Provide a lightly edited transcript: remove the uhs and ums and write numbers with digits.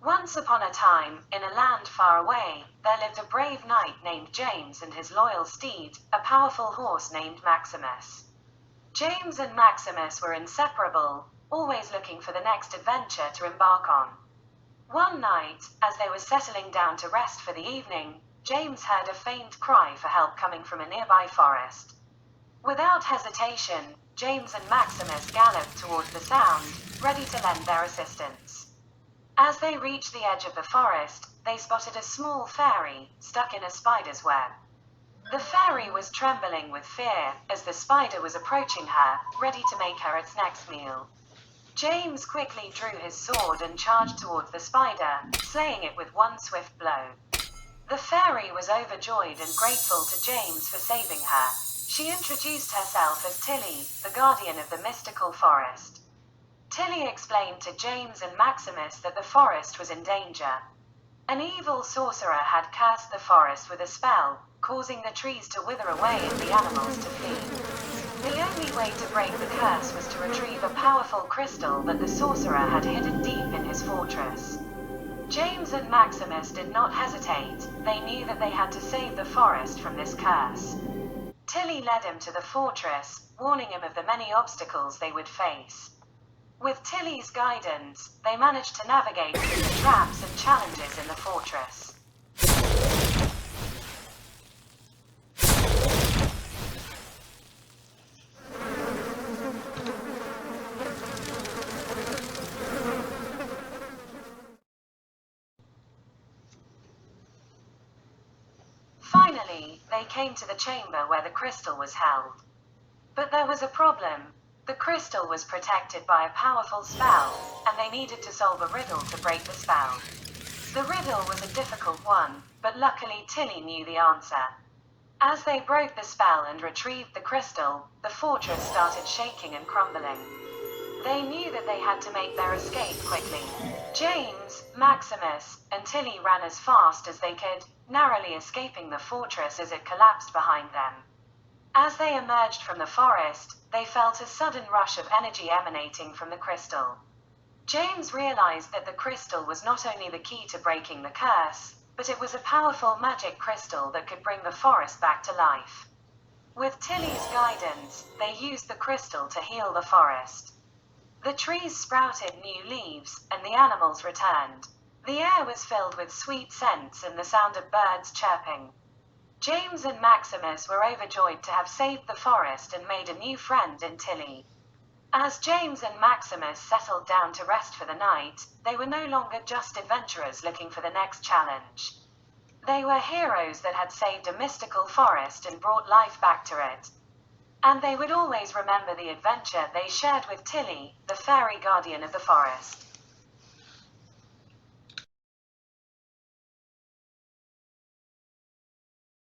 Once upon a time, in a land far away, there lived a brave knight named James and his loyal steed, a powerful horse named Maximus. James and Maximus were inseparable, always looking for the next adventure to embark on. One night, as they were settling down to rest for the evening, James heard a faint cry for help coming from a nearby forest. Without hesitation, James and Maximus galloped towards the sound, ready to lend their assistance. As they reached the edge of the forest, they spotted a small fairy, stuck in a spider's web. The fairy was trembling with fear, as the spider was approaching her, ready to make her its next meal. James quickly drew his sword and charged towards the spider, slaying it with one swift blow. The fairy was overjoyed and grateful to James for saving her. She introduced herself as Tilly, the guardian of the mystical forest. Tilly explained to James and Maximus that the forest was in danger. An evil sorcerer had cursed the forest with a spell, causing the trees to wither away and the animals to flee. The only way to break the curse was to retrieve a powerful crystal that the sorcerer had hidden deep in his fortress. James and Maximus did not hesitate. They knew that they had to save the forest from this curse. Tilly led him to the fortress, warning him of the many obstacles they would face. With Tilly's guidance, they managed to navigate through the traps and challenges in the fortress. Finally, they came to the chamber where the crystal was held. But there was a problem. The crystal was protected by a powerful spell, and they needed to solve a riddle to break the spell. The riddle was a difficult one, but luckily Tilly knew the answer. As they broke the spell and retrieved the crystal, the fortress started shaking and crumbling. They knew that they had to make their escape quickly. James, Maximus, and Tilly ran as fast as they could, narrowly escaping the fortress as it collapsed behind them. As they emerged from the forest, they felt a sudden rush of energy emanating from the crystal. James realized that the crystal was not only the key to breaking the curse, but it was a powerful magic crystal that could bring the forest back to life. With Tilly's guidance, they used the crystal to heal the forest. The trees sprouted new leaves, and the animals returned. The air was filled with sweet scents and the sound of birds chirping. James and Maximus were overjoyed to have saved the forest and made a new friend in Tilly. As James and Maximus settled down to rest for the night, they were no longer just adventurers looking for the next challenge. They were heroes that had saved a mystical forest and brought life back to it. And they would always remember the adventure they shared with Tilly, the fairy guardian of the forest.